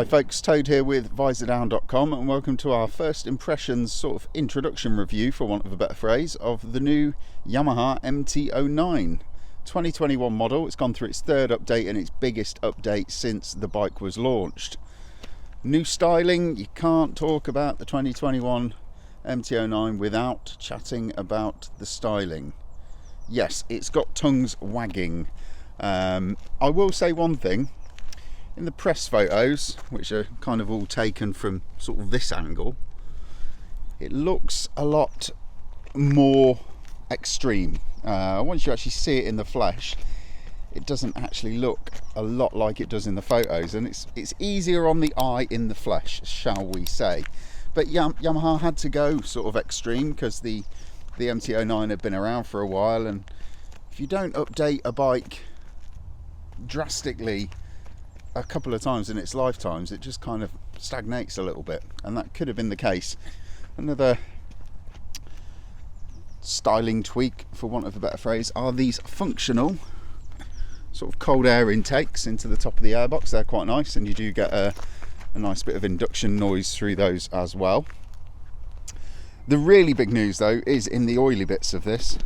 Hi folks, Toad here with Visordown.com, and welcome to our first impressions sort of introduction review, for want of a better phrase, of the new Yamaha MT-09 2021 model. It's gone through its third update and its biggest update since the bike was launched. New styling. You can't talk about the 2021 MT-09 without chatting about the styling. Yes, it's got tongues wagging. I will say one thing. In the press photos, which are kind of all taken from sort of this angle, it looks a lot more extreme. Once you actually see it in the flesh, it doesn't actually look a lot like it does in the photos, and it's easier on the eye in the flesh, shall we say. But Yamaha had to go sort of extreme because the MT-09 had been around for a while, and if you don't update a bike drastically a couple of times in its lifetimes, it just kind of stagnates a little bit, and that could have been the case. Another styling tweak, for want of a better phrase, are these functional sort of cold air intakes into the top of the airbox. They're quite nice, and you do get a nice bit of induction noise through those as well. The really big news though is in the oily bits of this,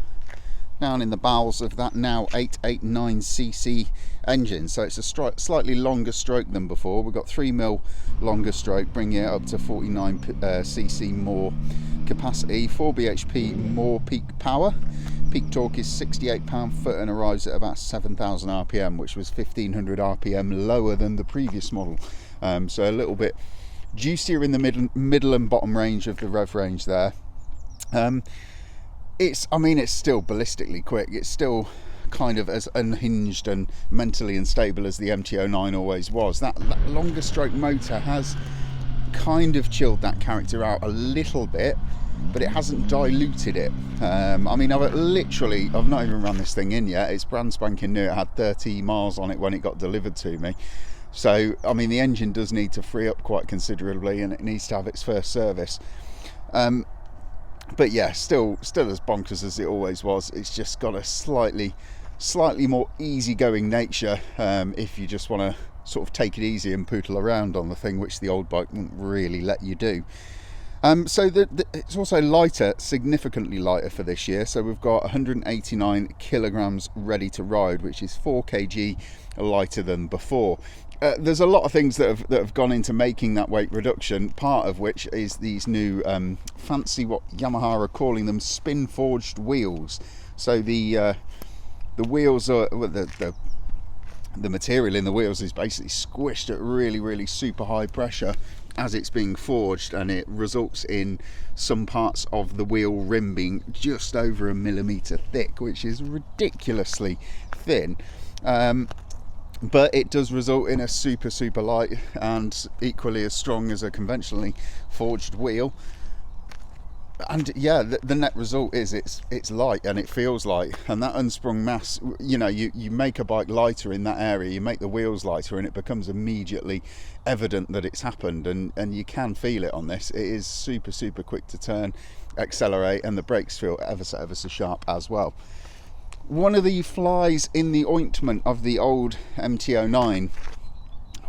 down in the bowels of that now 889cc engine. So it's a slightly longer stroke than before. We've got 3mm longer stroke, bringing it up to 49cc more capacity, 4 bhp more peak power. Peak torque is 68 pound-foot and arrives at about 7,000 rpm, which was 1,500 rpm lower than the previous model. So a little bit juicier in the middle and bottom range of the rev range there. It's still ballistically quick. It's still kind of as unhinged and mentally unstable as the MT-09 always was. That longer stroke motor has kind of chilled that character out a little bit, but it hasn't diluted it. I've not even run this thing in yet. It's brand spanking new. It had 30 miles on it when it got delivered to me. So, the engine does need to free up quite considerably, and it needs to have its first service. But yeah, still as bonkers as it always was. It's just got a slightly more easygoing nature if you just want to sort of take it easy and poodle around on the thing, which the old bike wouldn't really let you do. So it's also lighter, significantly lighter for this year. So we've got 189 kilograms ready to ride, which is 4 kg lighter than before. There's a lot of things that have gone into making that weight reduction, part of which is these new fancy, what Yamaha are calling them, spin forged wheels. So the wheels are, the material in the wheels is basically squished at really super high pressure as it's being forged, and it results in some parts of the wheel rim being just over 1 millimeter thick, which is ridiculously thin. But it does result in a super light and equally as strong as a conventionally forged wheel. And yeah, the net result is it's light and it feels light, and that unsprung mass, you make a bike lighter in that area, you make the wheels lighter, and it becomes immediately evident that it's happened, and you can feel it on this. It is super quick to turn, accelerate, and the brakes feel ever so sharp as well. One of the flies in the ointment of the old MT-09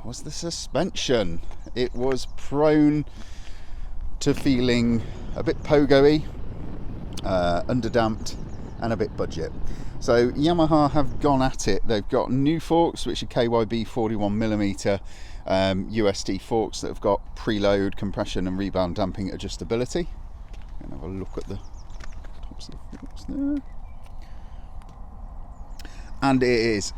was the suspension. It was prone to feeling a bit pogo-y, underdamped, and a bit budget. So Yamaha have gone at it. They've got new forks, which are KYB 41mm USD forks that have got preload, compression, and rebound damping adjustability. And have a look at the tops of the forks there. And it's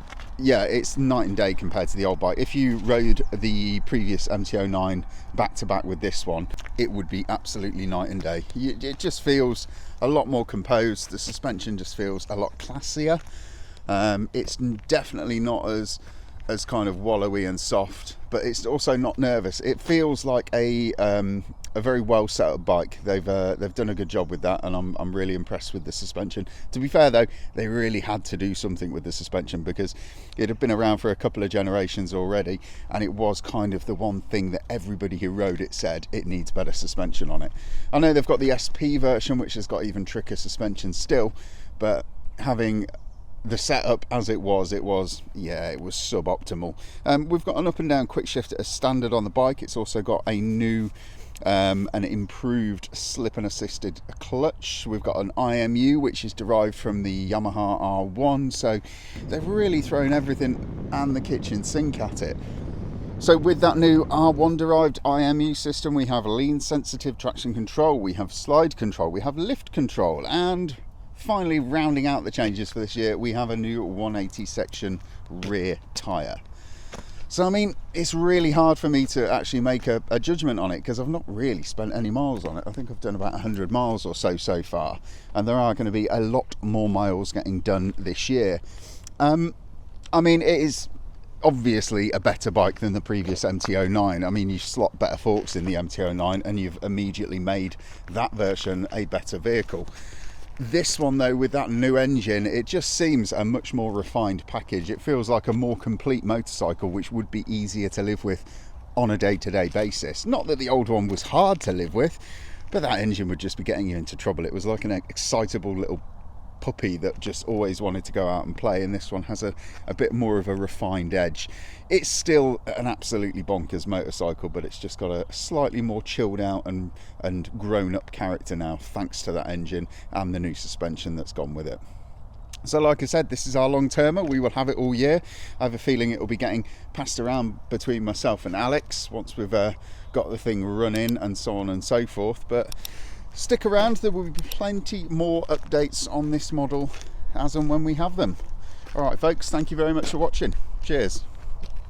night and day compared to the old bike. If you rode the previous MT-09 back to back with this one, it would be absolutely night and day. It just feels a lot more composed. The suspension just feels a lot classier. It's definitely not as kind of wallowy and soft, but it's also not nervous. It feels like a very well set up bike. They've done a good job with that, and I'm really impressed with the suspension. To be fair though, they really had to do something with the suspension because it had been around for a couple of generations already, and it was kind of the one thing that everybody who rode it said it needs better suspension on it. I know they've got the SP version, which has got even trickier suspension still, but having the setup as it was suboptimal. We've got an up and down quick shift as standard on the bike. It's also got a new an improved slip and assisted clutch. We've got an IMU which is derived from the Yamaha R1, so they've really thrown everything and the kitchen sink at it. So with that new R1 derived IMU system, we have lean sensitive traction control, we have slide control, we have lift control, and finally rounding out the changes for this year, we have a new 180 section rear tyre. So I mean, it's really hard for me to actually make a judgment on it because I've not really spent any miles on it. I think I've done about 100 miles or so far, and there are going to be a lot more miles getting done this year. I mean, it is obviously a better bike than the previous MT-09. I mean, you slot better forks in the MT-09 and you've immediately made that version a better vehicle. This one though, with that new engine, it just seems a much more refined package. It feels like a more complete motorcycle, which would be easier to live with on a day-to-day basis. Not that the old one was hard to live with, but that engine would just be getting you into trouble. It was like an excitable little puppy that just always wanted to go out and play, and this one has a bit more of a refined edge. It's still an absolutely bonkers motorcycle, but it's just got a slightly more chilled out and grown up character now, thanks to that engine and the new suspension that's gone with it. So like I said, this is our long termer. We will have it all year. I have a feeling it will be getting passed around between myself and Alex once we've got the thing running and so on and so forth. But stick around, there will be plenty more updates on this model as and when we have them. Alright folks, thank you very much for watching. Cheers.